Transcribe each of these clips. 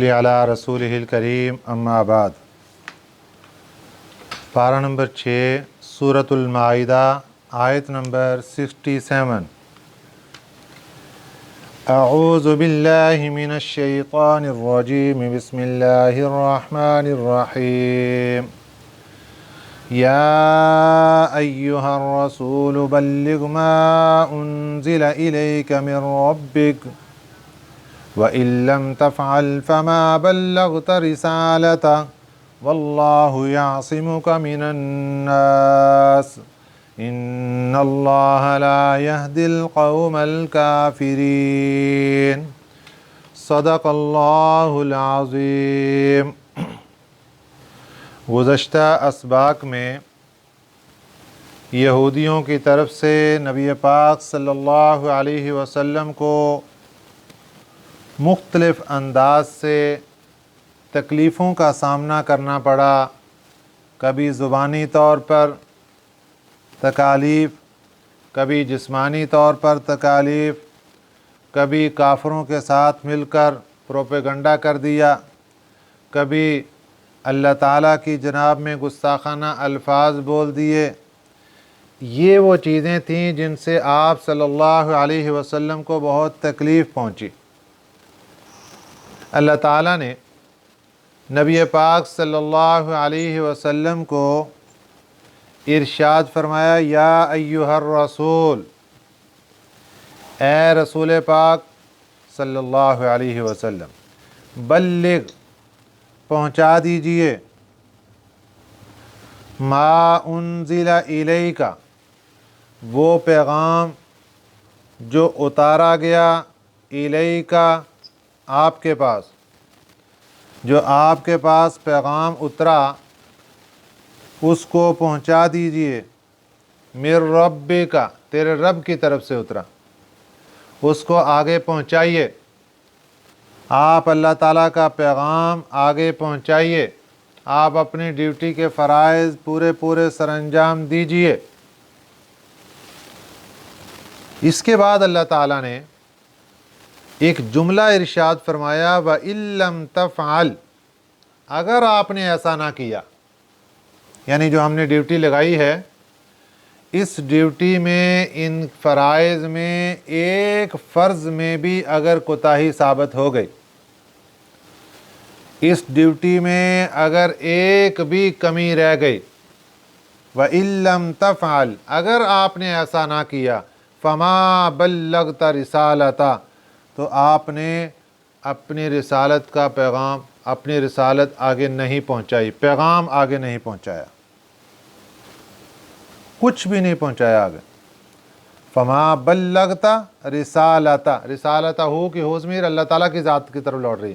علی رسولہ الکریم اما بعد۔ پارہ نمبر 6 سورۃ المائدہ آیت نمبر 67۔ اعوذ باللہ من الشیطان الرجیم بسم اللہ الرحمن الرحیم۔ یا ایہا الرسول بلغ ما انزل الیک من ربک وَإِن لَّمْ تَفْعَلْ فَمَا بَلَّغْتَ رِسَالَتَهُ وَاللَّهُ يَعْصِمُكَ مِنَ النَّاسِ إِنَّ اللَّهَ لَا يَهْدِي الْقَوْمَ الْكَافِرِينَ۔ صدق اللہ العظیم۔ گزشتہ اسباق میں یہودیوں کی طرف سے نبی پاک صلی اللہ علیہ وسلم کو مختلف انداز سے تکلیفوں کا سامنا کرنا پڑا، کبھی زبانی طور پر تکالیف، کبھی جسمانی طور پر تکالیف، کبھی کافروں کے ساتھ مل کر پروپیگنڈا کر دیا، کبھی اللہ تعالیٰ کی جناب میں گستاخانہ الفاظ بول دیے۔ یہ وہ چیزیں تھیں جن سے آپ صلی اللہ علیہ وسلم کو بہت تکلیف پہنچی۔ اللہ تعالیٰ نے نبی پاک صلی اللہ علیہ وسلم کو ارشاد فرمایا، یا ایہا الرسول، اے رسول پاک صلی اللہ علیہ وسلم، بلغ، پہنچا دیجئے، ما انزل الیک، وہ پیغام جو اتارا گیا، الیک، آپ کے پاس، جو آپ کے پاس پیغام اترا اس کو پہنچا دیجئے، من ربک، تیرے رب کی طرف سے اترا، اس کو آگے پہنچائیے۔ آپ اللہ تعالیٰ کا پیغام آگے پہنچائیے، آپ اپنی ڈیوٹی کے فرائض پورے سر انجام دیجئے۔ اس کے بعد اللہ تعالیٰ نے ایک جملہ ارشاد فرمایا، وَإِن لَّمْ تَفْعَلْ، اگر آپ نے ایسا نہ کیا، یعنی جو ہم نے ڈیوٹی لگائی ہے، اس ڈیوٹی میں، ان فرائض میں ایک فرض میں بھی اگر کوتاہی ثابت ہو گئی، اس ڈیوٹی میں اگر ایک بھی کمی رہ گئی، وَإِن لَّمْ تَفْعَلْ، اگر آپ نے ایسا نہ کیا، فَمَا بَلَّغْتَ رِسَالَتَهُ، تو آپ نے اپنی رسالت کا پیغام، اپنی رسالت آگے نہیں پہنچائی، پیغام آگے نہیں پہنچایا، کچھ بھی نہیں پہنچایا آگے۔ فما بلغت رسالتہ کی ہو ضمیر اللہ تعالیٰ کی ذات کی طرف لوٹ رہی،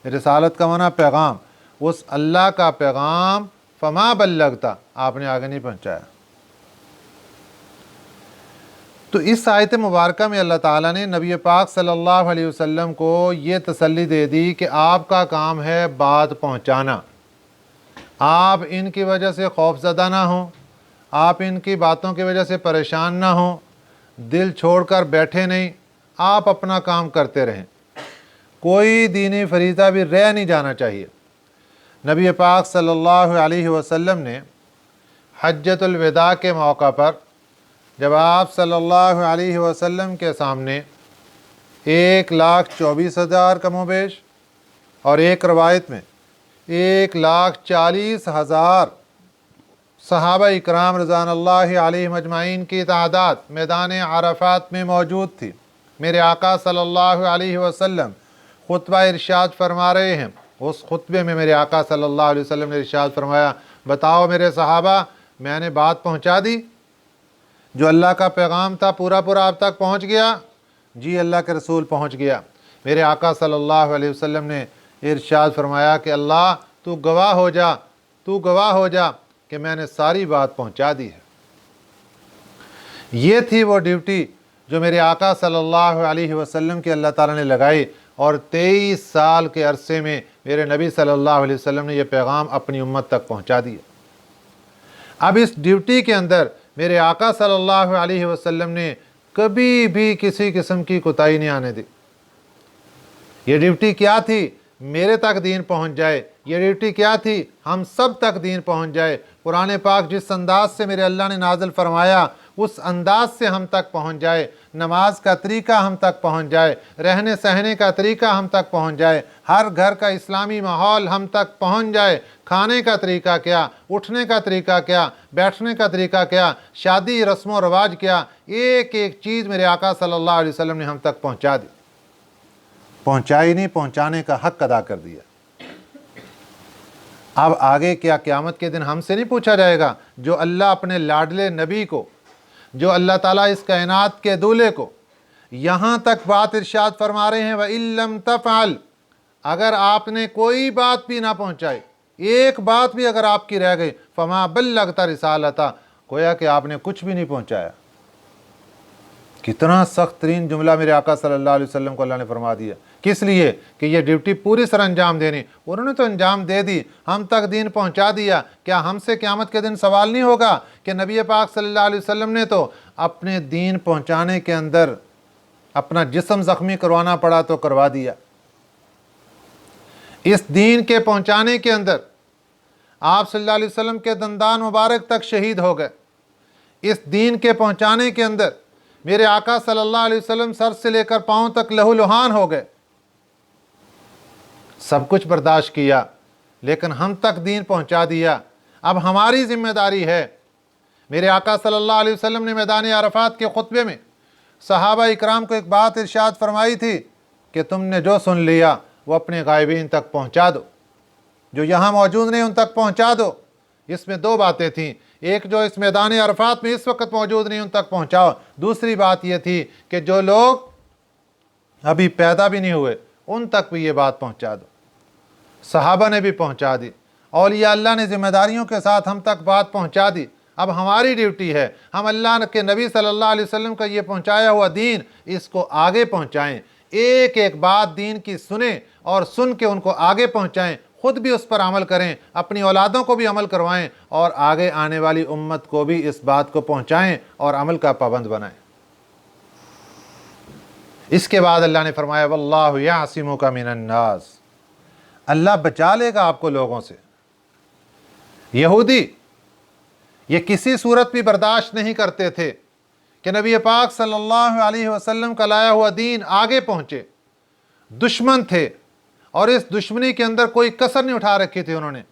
رسالت کا معنی پیغام، اس اللہ کا پیغام فما بلغت، آپ نے آگے نہیں پہنچایا۔ تو اس آیت مبارکہ میں اللہ تعالیٰ نے نبی پاک صلی اللہ علیہ وسلم کو یہ تسلی دے دی کہ آپ کا کام ہے بات پہنچانا، آپ ان کی وجہ سے خوف زدہ نہ ہوں، آپ ان کی باتوں کی وجہ سے پریشان نہ ہوں، دل چھوڑ کر بیٹھے نہیں، آپ اپنا کام کرتے رہیں، کوئی دینی فریضہ بھی رہ نہیں جانا چاہیے۔ نبی پاک صلی اللہ علیہ وسلم نے حجۃ الوداع کے موقع پر جب آپ صلی اللہ علیہ وسلم کے سامنے 1,24,000 کم و بیش، اور ایک روایت میں 1,40,000 صحابہ اکرام رضوان اللہ علیہم اجمعین کی تعداد میدان عرفات میں موجود تھی، میرے آقا صلی اللہ علیہ وسلم خطبہ ارشاد فرما رہے ہیں۔ اس خطبے میں میرے آقا صلی اللہ علیہ وسلم نے ارشاد فرمایا، بتاؤ میرے صحابہ، میں نے بات پہنچا دی؟ جو اللہ کا پیغام تھا پورا آپ تک پہنچ گیا؟ جی اللہ کے رسول پہنچ گیا۔ میرے آقا صلی اللہ علیہ وسلم نے ارشاد فرمایا کہ اللہ تو گواہ ہو جا کہ میں نے ساری بات پہنچا دی ہے۔ یہ تھی وہ ڈیوٹی جو میرے آقا صلی اللہ علیہ وسلم کی اللہ تعالیٰ نے لگائی، اور 23 سال کے عرصے میں میرے نبی صلی اللہ علیہ وسلم نے یہ پیغام اپنی امت تک پہنچا دیا۔ اب اس ڈیوٹی کے اندر میرے آقا صلی اللہ علیہ وسلم نے کبھی بھی کسی قسم کی کوتاہی نہیں آنے دی۔ یہ ڈیوٹی کیا تھی؟ मेरे तक दीन पहुंच जाए। ये ड्यूटी क्या थी? हम सब तक दीन पहुंच जाए। कुरान पाक जिस अंदाज से मेरे अल्लाह ने नाज़िल फरमाया उस अंदाज से हम तक पहुंच जाए। नमाज का तरीका हम तक पहुंच जाए, रहने सहने का तरीका हम तक पहुंच जाए, हर घर का इस्लामी माहौल हम तक पहुंच जाए। खाने का तरीका क्या, उठने का तरीका क्या, बैठने का तरीका क्या, शादी रस्म व रवाज क्या, एक एक चीज़ मेरे आका सल्लल्लाहु अलैहि वसल्लम ने हम तक पहुंचा दी। पहुंचाई नहीं, पहुंचाने का हक अदा कर दिया। अब आगे क्या क़यामत के दिन हमसे नहीं पूछा जाएगा? जो अल्लाह अपने लाडले नबी को, जो अल्लाह ताला इस कायनात के दूल्हे को यहाँ तक बात इरशाद फरमा रहे हैं, व इल्लम तफ़अल, अगर आपने कोई बात भी ना पहुँचाई, एक बात भी अगर आपकी रह गई, फमा बल्लगता रिसालता, गोया कि आपने कुछ भी नहीं पहुँचाया। कितना सख्त तरीन जुमला मेरे आका सल्लल्लाहु अलैहि वसल्लम को अल्लाह ने फरमा दिया। किस लिए? कि ये ड्यूटी पूरी तरह अंजाम देनी। उन्होंने तो अंजाम दे दी, हम तक दीन पहुंचा दिया। क्या हमसे क़यामत के दिन सवाल नहीं होगा कि नबी पाक सल्लल्लाहु अलैहि वसल्लम ने तो अपने दीन पहुंचाने के अंदर अपना जिस्म ज़ख्मी करवाना पड़ा तो करवा दिया। इस दीन के पहुंचाने के अंदर आप सल्लल्लाहु अलैहि वसल्लम के दंदान मुबारक तक शहीद हो गए। इस दीन के पहुंचाने के अंदर मेरे आका सल्लल्लाहु अलैहि वसल्लम सर से लेकर पांव तक लहूलुहान हो गए। सब कुछ बर्दाश्त किया, लेकिन हम तक दीन पहुंचा दिया। अब हमारी जिम्मेदारी है। मेरे आका सल्लल्लाहु अलैहि वसल्लम ने मैदान अरफात के खुतबे में सहाबा इकराम को एक बात इरशाद फरमाई थी कि तुमने जो सुन लिया वो अपने गायबीन तक पहुंचा दो, जो यहाँ मौजूद नहीं उन तक पहुंचा दो। इसमें दो बातें थीं, एक जो इस मैदान अरफात में इस वक्त मौजूद नहीं उन तक पहुंचाओ, दूसरी बात यह थी कि जो लोग अभी पैदा भी नहीं हुए उन तक भी ये बात पहुंचा दो। सहाबा ने भी पहुंचा दी, औलिया अल्लाह ने जिम्मेदारियों के साथ हम तक बात पहुंचा दी। अब हमारी ड्यूटी है, हम अल्लाह के नबी सल्लल्लाहु अलैहि वसल्लम का ये पहुंचाया हुआ दीन, इसको आगे पहुंचाएं। एक एक बात दीन की सुने और सुन के उनको आगे पहुंचाएं, खुद भी उस पर अमल करें, अपनी औलादों को भी अमल करवाएं और आगे आने वाली उम्मत को भी इस बात को पहुंचाएं और अमल का पाबंद बनाएं। इसके बाद अल्लाह ने फरमाया वल्लाहु यासिमुका मिनन नास, अल्लाह बचा लेगा आपको लोगों से। यहूदी ये किसी सूरत भी बर्दाश्त नहीं करते थे कि नबी पाक सल्लल्लाहु अलैहि वसल्लम का लाया हुआ दीन आगे पहुंचे। दुश्मन थे और इस दुश्मनी के अंदर कोई कसर नहीं उठा रखी थी। उन्होंने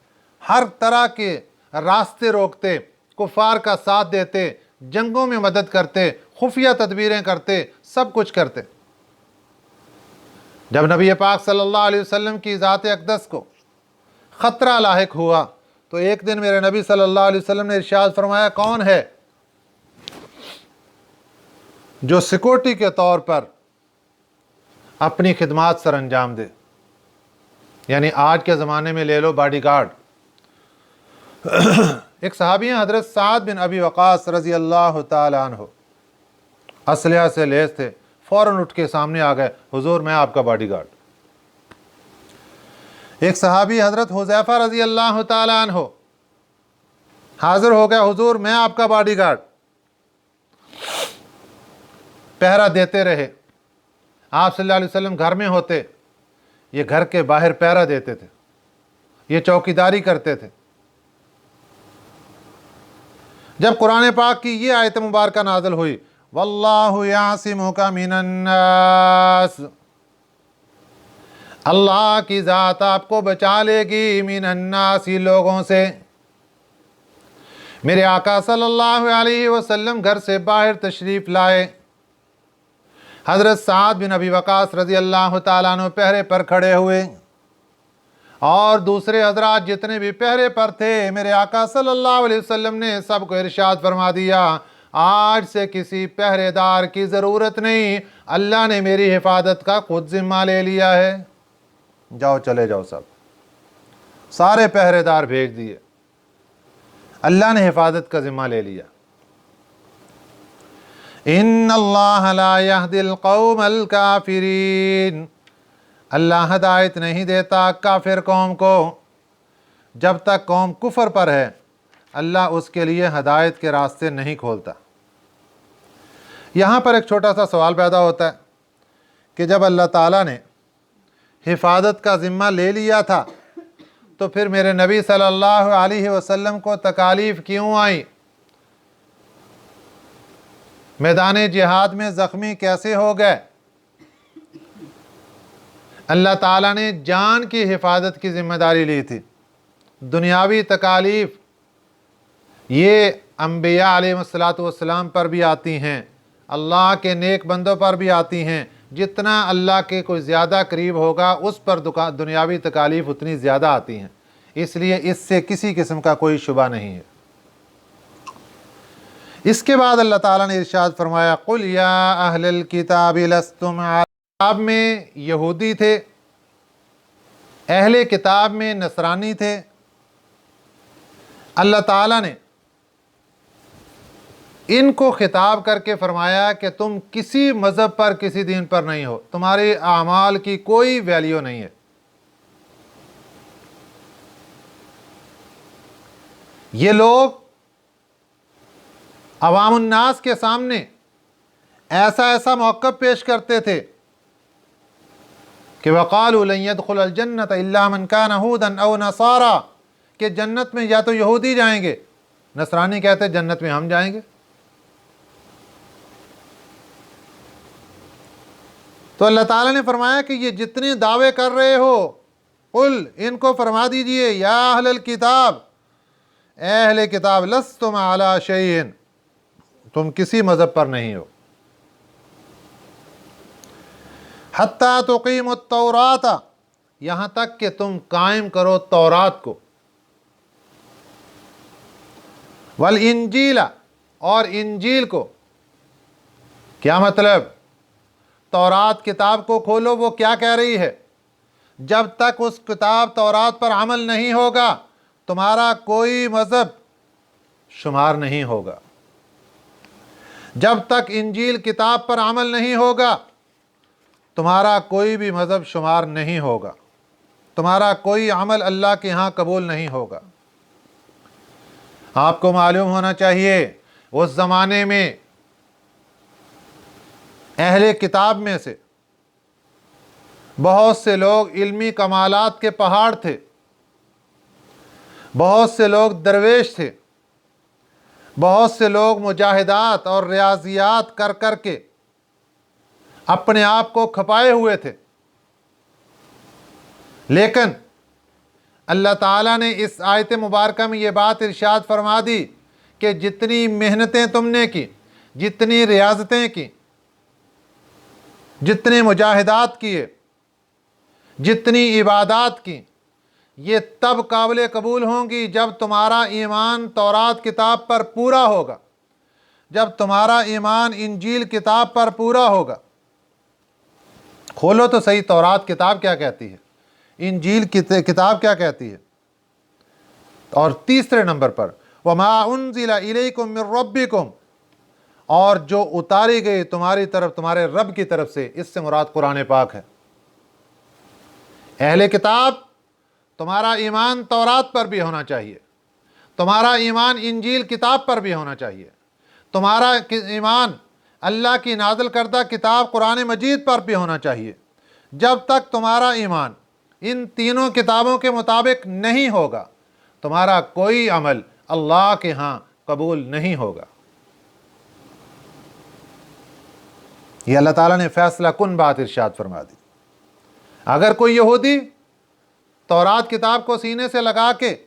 हर तरह के रास्ते रोकते, कुफार का साथ देते, जंगों में मदद करते, खुफिया तदबीरें करते, सब कुछ करते। जब नबी पाक सल्लल्लाहु अलैहि वसल्लम की ज़ात अक़दस को ख़तरा लाहिक हुआ तो एक दिन मेरे नबी सल्लल्लाहु अलैहि वसल्लम ने इरशाद फरमाया, कौन है जो सिक्योरिटी के तौर पर अपनी खिदमात सर अंजाम दे? यानी आज के ज़माने में ले लो बॉडीगार्ड। एक सहाबी हैं हज़रत साद बिन अबी वक़ास रज़ी अल्लाह ताला अन्हु, असलहा से लेस थे, फ़ौरन उठ के सामने आ गए, हुजूर मैं आपका बॉडीगार्ड। एक सहाबी हज़रत हुज़ैफ़ा रज़ी अल्लाह ताला अन्हु हाज़िर हो गया, हुजूर मैं आपका बॉडीगार्ड। पहरा देते रहे। आप सल्लल्लाहु अलैहि वसल्लम घर में होते, ये घर के बाहर पहरा देते थे, ये चौकीदारी करते थे। जब कुरान पाक की ये आयत मुबारक नाज़िल हुई, वल्लाहु यासिमुका मिनन्नास, अल्लाह की ज़ात आपको बचा लेगी, मिनन्नासी लोगों से। मेरे आका सल्लल्लाहु अलैहि वसल्लम घर से बाहर तशरीफ़ लाए। हज़रत साद बिन अबी वक़ास रज़ी अल्लाह ताला अन्हु पहरे पर खड़े हुए और दूसरे हज़रात जितने भी पहरे पर थे, मेरे आका सल्लल्लाहु अलैहि वसल्लम ने सबको इरशाद फरमा दिया, आज से किसी पहरेदार की ज़रूरत नहीं, अल्लाह ने मेरी हिफाजत का खुद ज़िम्मा ले लिया है। जाओ चले जाओ, सब सारे पहरेदार भेज दिए, अल्लाह ने हिफाजत का ज़िम्मा ले लिया। इन्नल्लाह ला यहदिल कौमल काफिरीन, अल्लाह हदायत नहीं देता काफिर कौम को। जब तक कौम कुफर पर है अल्लाह उसके लिए हदायत के रास्ते नहीं खोलता। यहाँ पर एक छोटा सा सवाल पैदा होता है कि जब अल्लाह ताला ने हिफाजत का ज़िम्मा ले लिया था, तो फिर मेरे नबी सल्लल्लाहु अलैहि वसल्लम को तकालीफ क्यों आई? मैदान जिहाद में ज़ख्मी कैसे हो गए? अल्लाह ताला ने जान की हिफाजत की ज़िम्मेदारी ली थी। दुनियावी तकालीफ ये अम्बिया अलैहिस्सलातु वस्सलाम पर भी आती हैं, अल्लाह के नेक बंदों पर भी आती हैं। जितना अल्लाह के कोई ज़्यादा करीब होगा उस पर दुनियावी तकालीफ उतनी ज़्यादा आती हैं, इसलिए इससे किसी किस्म का कोई शुबा नहीं है। इसके बाद अल्लाह ताला ने इरशाद फरमाया, कुल या अहलल किताब लस्तुम किताब में यहूदी थे, अहले किताब में नसरानी थे। अल्लाह ताला ने इनको खिताब करके फरमाया कि तुम किसी मज़हब पर, किसी दीन पर नहीं हो, तुम्हारे आमाल की कोई वैल्यू नहीं है। ये लोग अवामुन्नास के सामने ऐसा ऐसा मौक़िफ़ पेश करते थे कि वक़ालू लन यदखुलल जन्नत इल्ला मन कान हुदन औ नसारा, कि जन्नत में या तो यहूदी जाएंगे, नसरानी कहते जन्नत में हम जाएंगे। तो अल्लाह ताला ने फरमाया कि ये जितने दावे कर रहे हो, कुल इनको फरमा दीजिए, या अहलल किताब, अहले किताब लस्तुम अला शैइन, तुम किसी मज़हब पर नहीं हो। हत्ता तुकीमुत तौरात, यहाँ तक कि तुम कायम करो तौरात को, वल इंजीला, और इंजील को। क्या मतलब? तौरात किताब को खोलो, वो क्या कह रही है? जब तक उस किताब तौरात पर अमल नहीं होगा तुम्हारा कोई मज़हब शुमार नहीं होगा। जब तक इंजील किताब पर अमल नहीं होगा तुम्हारा कोई भी मज़हब शुमार नहीं होगा, तुम्हारा कोई अमल अल्लाह के यहाँ कबूल नहीं होगा। आपको मालूम होना चाहिए उस ज़माने में अहले किताब में से बहुत से लोग इल्मी कमालात के पहाड़ थे, बहुत से लोग दरवेश थे, बहुत से लोग मुजाहिदात और रियाजियात कर कर के अपने आप को खपाए हुए थे। लेकिन अल्लाह ताला ने इस आयत मुबारक में ये बात इरशाद फरमा दी कि जितनी मेहनतें तुमने की, जितनी रियाजतें की, जितने मुजाहिदात किए, जितनी इबादात की, ये तब काबिल कबूल होंगी जब तुम्हारा ईमान तौरात किताब पर पूरा होगा, जब तुम्हारा ईमान इंजील किताब पर पूरा होगा। खोलो तो सही, तौरात किताब क्या कहती है, इंजील किताब क्या कहती है। और तीसरे नंबर पर वमा उन्ज़िला इलैकुम मिर रब्बिकुम, और जो उतारी गई तुम्हारी तरफ तुम्हारे रब की तरफ से, इससे मुराद कुरान पाक है। अहले किताब, तुम्हारा ईमान तौरात पर भी होना चाहिए, तुम्हारा ईमान इंजील किताब पर भी होना चाहिए, तुम्हारा ईमान अल्लाह की नाज़िल करदा किताब कुरान मजीद पर भी होना चाहिए। जब तक तुम्हारा ईमान इन तीनों किताबों के मुताबिक नहीं होगा तुम्हारा कोई अमल अल्लाह के यहाँ कबूल नहीं होगा। ये अल्लाह ताला ने फैसला कुन बात इरशाद फरमा दी। अगर कोई यहूदी तौरात किताब को सीने से लगा के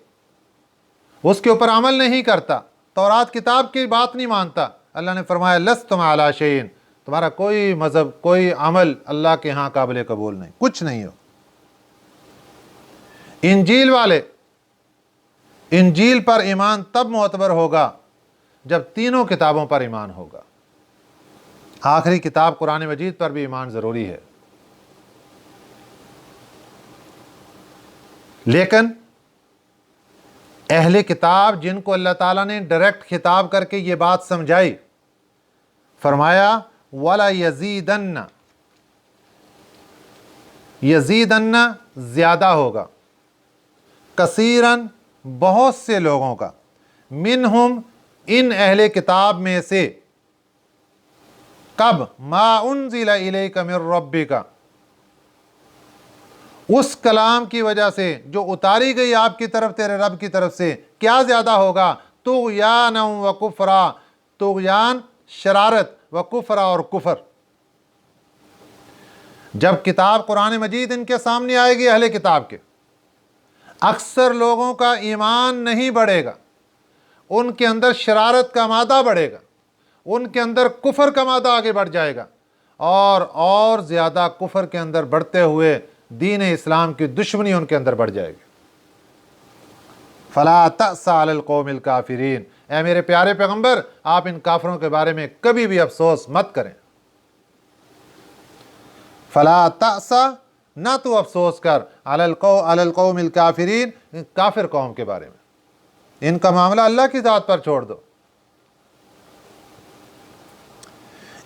उसके ऊपर अमल नहीं करता, तौरात किताब की बात नहीं मानता, अल्लाह ने फरमाया लस्तुम अला शैइन, तुम्हारा कोई मज़हब, कोई अमल अल्लाह के यहाँ काबिल कबूल नहीं, कुछ नहीं हो। इंजील वाले, इंजील पर ईमान तब मोतबर होगा जब तीनों किताबों पर ईमान होगा। आखिरी किताब कुरान मजीद पर भी ईमान ज़रूरी है। लेकिन अहले किताब जिनको अल्लाह ताला ने डायरेक्ट खिताब करके ये बात समझाई, फरमाया वला यजीदन्ना, यजीदन्ना ज़्यादा होगा, कसीरन बहुत से लोगों का, मिनहुम इन अहले किताब में से, कब मा उन्ज़िला इलैका मिर रब्बिका, اس کلام کی وجہ سے جو اتاری گئی آپ کی طرف تیرے رب کی طرف سے کیا زیادہ ہوگا؟ طغیان و کفرا، طغیان شرارت، و کفرا اور کفر۔ جب کتاب قرآن مجید ان کے سامنے آئے گی اہل کتاب کے، اکثر لوگوں کا ایمان نہیں بڑھے گا، ان کے اندر شرارت کا مادہ بڑھے گا، ان کے اندر کفر کا مادہ آگے بڑھ جائے گا، اور زیادہ کفر کے اندر بڑھتے ہوئے دین اسلام کی دشمنی ان کے اندر بڑھ جائے گی۔ فلا تأس علی القوم الکافرین، اے میرے پیارے پیغمبر آپ ان کافروں کے بارے میں کبھی بھی افسوس مت کریں۔ فلا تأس، نہ تو افسوس کر، علی القوم الکافرین، کافر قوم کے بارے میں، ان کا معاملہ اللہ کی ذات پر چھوڑ دو۔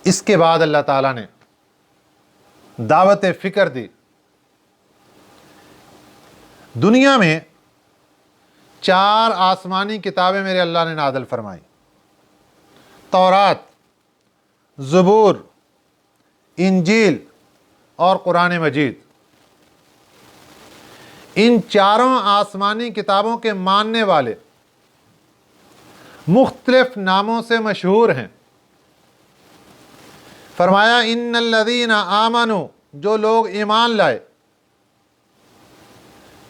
اس کے بعد اللہ تعالیٰ نے دعوت فکر دی۔ دنیا میں 4 آسمانی کتابیں میرے اللہ نے نازل فرمائی، تورات، زبور، انجیل اور قرآن مجید۔ ان 4 آسمانی کتابوں کے ماننے والے مختلف ناموں سے مشہور ہیں۔ فرمایا ان الذین آمنوا، جو لوگ ایمان لائے،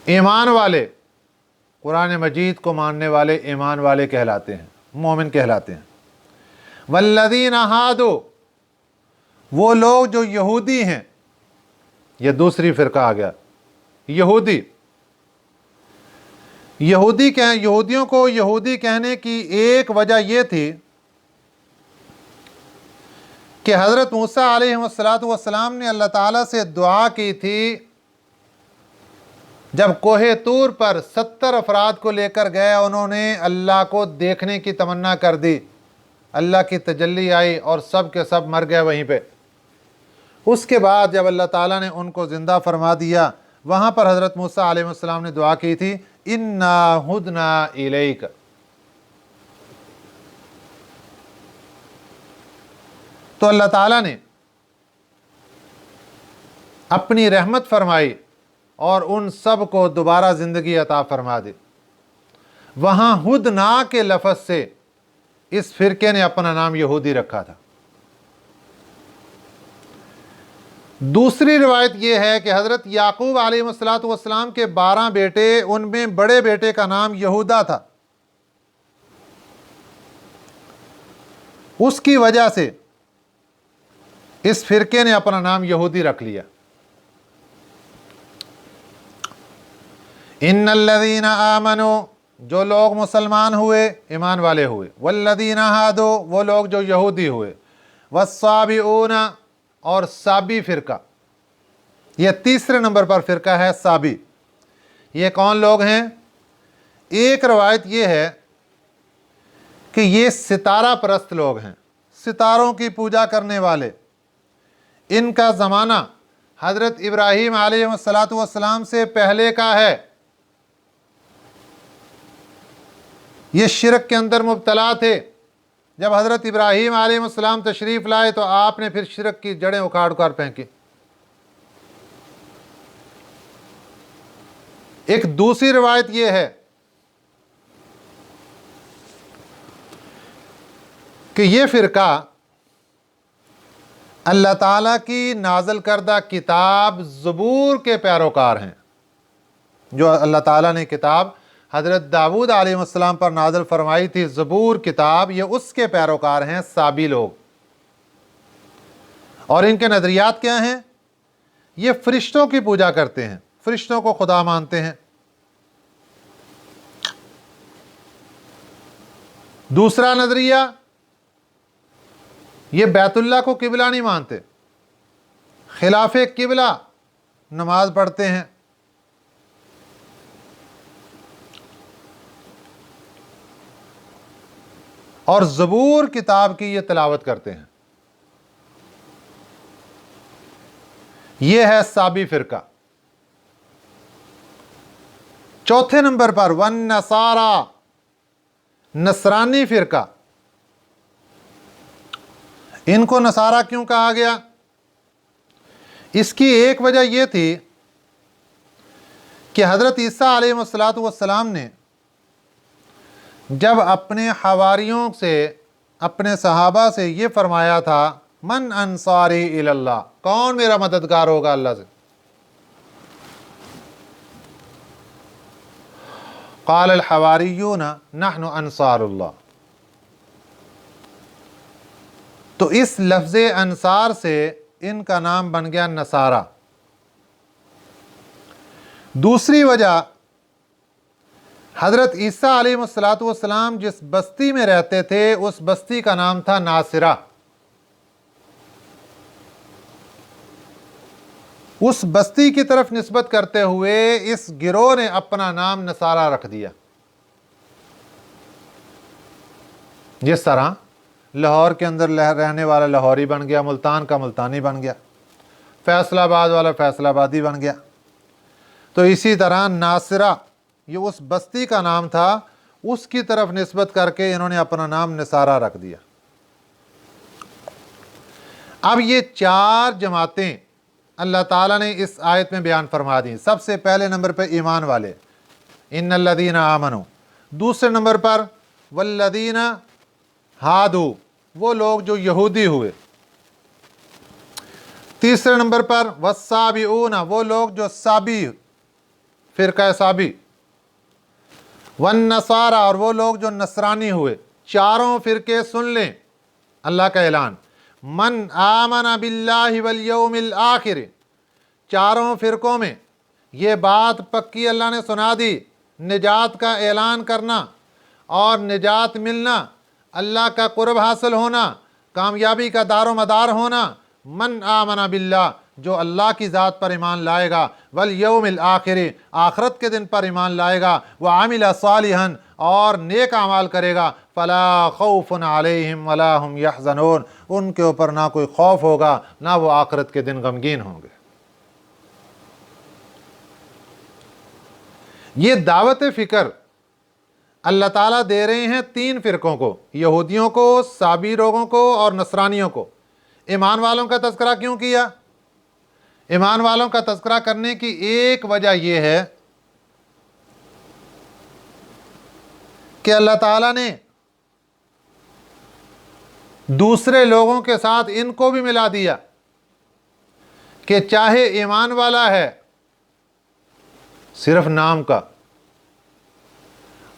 ایمان والے، قرآن مجید کو ماننے والے ایمان والے کہلاتے ہیں، مومن کہلاتے ہیں۔ والذین ہادوا، وہ لوگ جو یہودی ہیں، یہ دوسری فرقہ آ گیا، یہودی۔ یہودیوں کو یہودی کہنے کی ایک وجہ یہ تھی کہ حضرت موسیٰ علیہ السلام نے اللہ تعالیٰ سے دعا کی تھی، جب کوہ طور پر 70 افراد کو لے کر گئے، انہوں نے اللہ کو دیکھنے کی تمنا کر دی، اللہ کی تجلی آئی اور سب کے سب مر گئے وہیں پہ۔ اس کے بعد جب اللہ تعالیٰ نے ان کو زندہ فرما دیا، وہاں پر حضرت موسیٰ علیہ السلام نے دعا کی تھی، اِنَّا ہُدْنَا إِلَيْكَ۔ تو اللہ تعالیٰ نے اپنی رحمت فرمائی اور ان سب کو دوبارہ زندگی عطا فرما دی۔ وہاں ہدنا کے لفظ سے اس فرقے نے اپنا نام یہودی رکھا تھا۔ دوسری روایت یہ ہے کہ حضرت یعقوب علیہ السلام کے 12 بیٹے، ان میں بڑے بیٹے کا نام یہودا تھا، اس کی وجہ سے اس فرقے نے اپنا نام یہودی رکھ لیا۔ ان الذین آمنوا، جو لوگ مسلمان ہوئے، ایمان والے ہوئے، والذین ہادوا، وہ لوگ جو یہودی ہوئے، والصابئون، اور سابی فرقہ، یہ تیسرے نمبر پر فرقہ ہے سابی۔ یہ کون لوگ ہیں؟ ایک روایت یہ ہے کہ یہ ستارہ پرست لوگ ہیں، ستاروں کی پوجا کرنے والے۔ ان کا زمانہ حضرت ابراہیم علیہ السلام سے پہلے کا ہے۔ یہ شرک کے اندر مبتلا تھے۔ جب حضرت ابراہیم علیہ السلام تشریف لائے تو آپ نے پھر شرک کی جڑیں اکھاڑ کر پھینکی۔ ایک دوسری روایت یہ ہے کہ یہ فرقہ اللہ تعالیٰ کی نازل کردہ کتاب زبور کے پیروکار ہیں۔ جو اللہ تعالیٰ نے کتاب حضرت داؤد علیہ السلام پر نازل فرمائی تھی، زبور کتاب، یہ اس کے پیروکار ہیں سابی لوگ۔ اور ان کے نظریات کیا ہیں؟ یہ فرشتوں کی پوجا کرتے ہیں، فرشتوں کو خدا مانتے ہیں۔ دوسرا نظریہ، یہ بیت اللہ کو قبلہ نہیں مانتے، خلاف قبلہ نماز پڑھتے ہیں۔ اور زبور کتاب کی یہ تلاوت کرتے ہیں۔ یہ ہے سابی فرقہ۔ چوتھے نمبر پر والنصارى، نصرانی فرقہ۔ ان کو نصارہ کیوں کہا گیا؟ اس کی ایک وجہ یہ تھی کہ حضرت عیسیٰ علیہ السلام نے جب اپنے حواریوں سے، اپنے صحابہ سے یہ فرمایا تھا من انصاری اللہ، کون میرا مددگار ہوگا اللہ سے، قال الحواریون نحن انصار اللہ، تو اس لفظ انصار سے ان کا نام بن گیا نصارہ۔ دوسری وجہ، حضرت عیسیٰ علیہ السلام جس بستی میں رہتے تھے اس بستی کا نام تھا ناصرہ، اس بستی کی طرف نسبت کرتے ہوئے اس گروہ نے اپنا نام نصارہ رکھ دیا۔ جس طرح لاہور کے اندر رہنے والا لاہوری بن گیا، ملتان کا ملتانی بن گیا، فیصل آباد والا فیصل آبادی بن گیا، تو اسی طرح ناصرہ یہ اس بستی کا نام تھا، اس کی طرف نسبت کر کے انہوں نے اپنا نام نصارہ رکھ دیا۔ اب یہ چار جماعتیں اللہ تعالیٰ نے اس آیت میں بیان فرما دی۔ سب سے پہلے نمبر پہ ایمان والے، ان الذین آمنوا، دوسرے نمبر پر والذین ہادو، وہ لوگ جو یہودی ہوئے، تیسرے نمبر پر والسابئون، وہ لوگ جو سابی، فرقہ سابی، والنصارى، اور وہ لوگ جو نصرانی ہوئے۔ چاروں فرقے سن لیں اللہ کا اعلان، من آمن باللہ والیوم الآخر، چاروں فرقوں میں یہ بات پکی اللہ نے سنا دی، نجات کا اعلان کرنا اور نجات ملنا، اللہ کا قرب حاصل ہونا، کامیابی کا دار و مدار ہونا۔ من آمن باللہ، جو اللہ کی ذات پر ایمان لائے گا، والیوم الآخر، آخرت کے دن پر ایمان لائے گا، وعمل صالحا، اور نیک اعمال کرے گا، فلا خوف علیہم ولا هم یحزنون، ان کے اوپر نہ کوئی خوف ہوگا نہ وہ آخرت کے دن غمگین ہوں گے۔ یہ دعوت فکر اللہ تعالیٰ دے رہے ہیں تین فرقوں کو، یہودیوں کو، سابی لوگوں کو اور نصرانیوں کو۔ ایمان والوں کا تذکرہ کیوں کیا؟ ایمان والوں کا تذکرہ کرنے کی ایک وجہ یہ ہے کہ اللہ تعالیٰ نے دوسرے لوگوں کے ساتھ ان کو بھی ملا دیا کہ چاہے ایمان والا ہے صرف نام کا،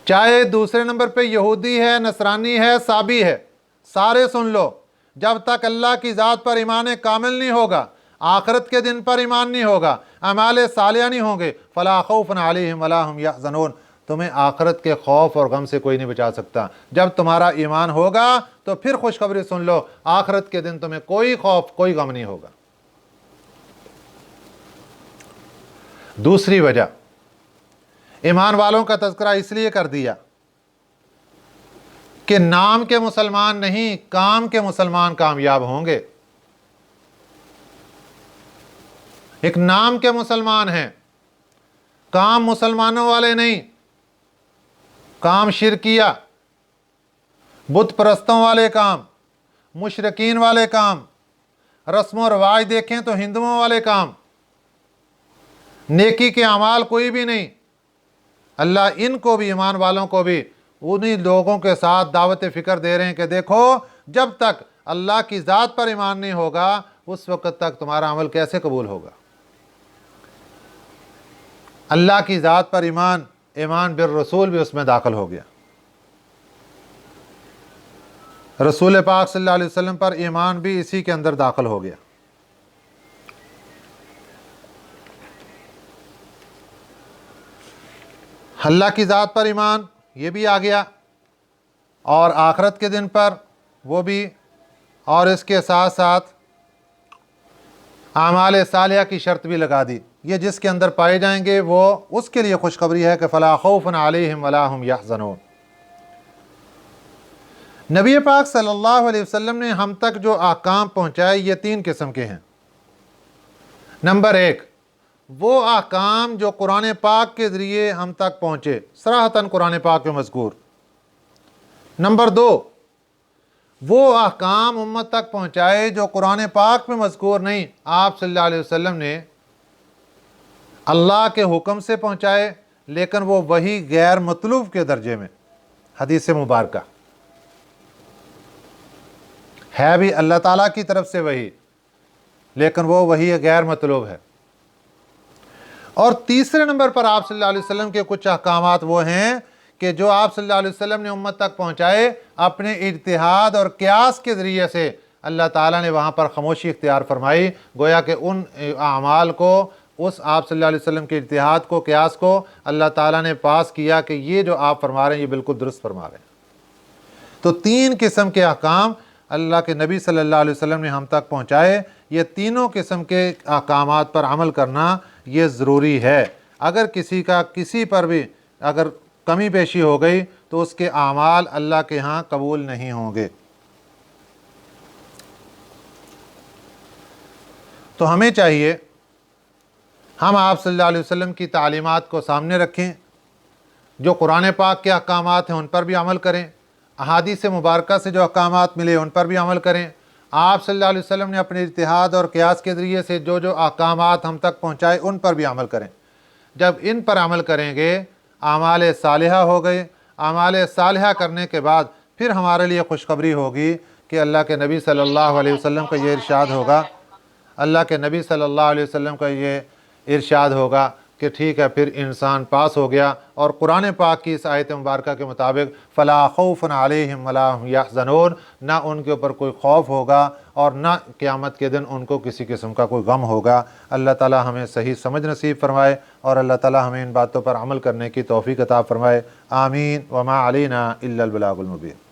چاہے دوسرے نمبر پہ یہودی ہے، نصرانی ہے، سابی ہے، سارے سن لو، جب تک اللہ کی ذات پر ایمان کامل نہیں ہوگا، آخرت کے دن پر ایمان نہیں ہوگا، اعمال صالحہ نہیں ہوں گے، فلا خوف علیہم ولا هم یحزنون، تمہیں آخرت کے خوف اور غم سے کوئی نہیں بچا سکتا۔ جب تمہارا ایمان ہوگا تو پھر خوشخبری سن لو، آخرت کے دن تمہیں کوئی خوف، کوئی غم نہیں ہوگا۔ دوسری وجہ، ایمان والوں کا تذکرہ اس لیے کر دیا کہ نام کے مسلمان نہیں، کام کے مسلمان کامیاب ہوں گے۔ ایک نام کے مسلمان ہیں، کام مسلمانوں والے نہیں، کام شرکیہ، بت پرستوں والے کام، مشرکین والے کام، رسم و رواج دیکھیں تو ہندوؤں والے کام، نیکی کے اعمال کوئی بھی نہیں۔ اللہ ان کو بھی، ایمان والوں کو بھی، انہی لوگوں کے ساتھ دعوت فکر دے رہے ہیں کہ دیکھو، جب تک اللہ کی ذات پر ایمان نہیں ہوگا اس وقت تک تمہارا عمل کیسے قبول ہوگا۔ اللہ کی ذات پر ایمان، ایمان بالرسول بھی اس میں داخل ہو گیا۔ رسول پاک صلی اللہ علیہ وسلم پر ایمان بھی اسی کے اندر داخل ہو گیا۔ اللہ کی ذات پر ایمان یہ بھی آ گیا، اور آخرت کے دن پر وہ بھی، اور اس کے ساتھ ساتھ اعمال صالحہ کی شرط بھی لگا دی، یہ جس کے اندر پائے جائیں گے وہ اس کے لیے خوشخبری ہے کہ فلا خوف علیہم ولا هم یحزنون۔ نبی پاک صلی اللہ علیہ وسلم نے ہم تک جو احکام پہنچائے یہ تین قسم کے ہیں۔ نمبر ایک، وہ احکام جو قرآن پاک کے ذریعے ہم تک پہنچے، صراحتاً قرآن پاک میں مذکور۔ نمبر دو، وہ احکام امت تک پہنچائے جو قرآن پاک میں مذکور نہیں، آپ صلی اللہ علیہ وسلم نے अल्लाह के हुक्म से पहुँचाए, लेकिन वो वही गैर मतलूब के दर्जे में। हदीस मुबारका है भी अल्लाह ताला की तरफ से वही, लेकिन वो वही गैर मतलूब है। और तीसरे नंबर पर आप सल्लल्लाहु अलैहि वसल्लम के कुछ अहकामात वो हैं कि जो आप सल्लल्लाहु अलैहि वसल्लम ने उम्मत तक पहुँचाए अपने इज्तिहाद और क़ियास के ज़रिए से। अल्लाह ताला ने वहाँ पर खामोशी इख्तियार फरमाई, गोया कि उन अमाल को, उस आप सल्लल्लाहु अलैहि वसल्लम के इज्तिहाद को, क़ियास को अल्लाह ताला ने पास किया कि ये जो आप फरमा रहे हैं ये बिल्कुल दुरुस्त फरमा रहे हैं। तो तीन किस्म के अहकाम अल्लाह के नबी सल्लल्लाहु अलैहि वसल्लम ने हम तक पहुँचाए। ये तीनों किस्म के अहकामात पर अमल करना ये ज़रूरी है। अगर किसी का किसी पर भी अगर कमी पेशी हो गई तो उसके आमाल अल्लाह के यहाँ कबूल नहीं होंगे। तो हमें चाहिए हम आप सल्लल्लाहु अलैहि वसल्लम की तालीमात को सामने रखें, जो कुरान पाक के अहकामात हैं उन पर भी अमल करें, अहादीस मुबारका से जो अहकामात मिले उन पर भी अमल करें। आप सल्लल्लाहु अलैहि वसल्लम ने अपने इज्तिहाद और क़ियास के ज़रिए से जो जो अहकामात हम तक पहुँचाए उन पर भी अमल करें। जब इन पर अमल करेंगे आमाल सालिहा हो गए। आमाल सालिहा करने के बाद फिर हमारे लिए खुशखबरी होगी कि अल्लाह के नबी सल्लल्लाहु अलैहि वसल्लम का ये इरशाद होगा, अल्लाह के नबी सल्लल्लाहु अलैहि वसल्लम का ये इरशाद होगा कि ठीक है फिर इंसान पास हो गया। और कुरान पाक की इस आयत मुबारका के मुताबिक फ़ला खौफ़ुन अलैहिम वला हुम यहज़नून, ना उनके ऊपर कोई खौफ होगा और ना क़यामत के दिन उनको किसी किस्म का कोई गम होगा। अल्लाह ताला हमें सही समझ नसीब फरमाए और अल्लाह ताला हमें इन बातों पर अमल करने की तौफ़ीक़ अता फरमाए। आमीन। वमा अलैना इल्लल बलागुल मुबीन।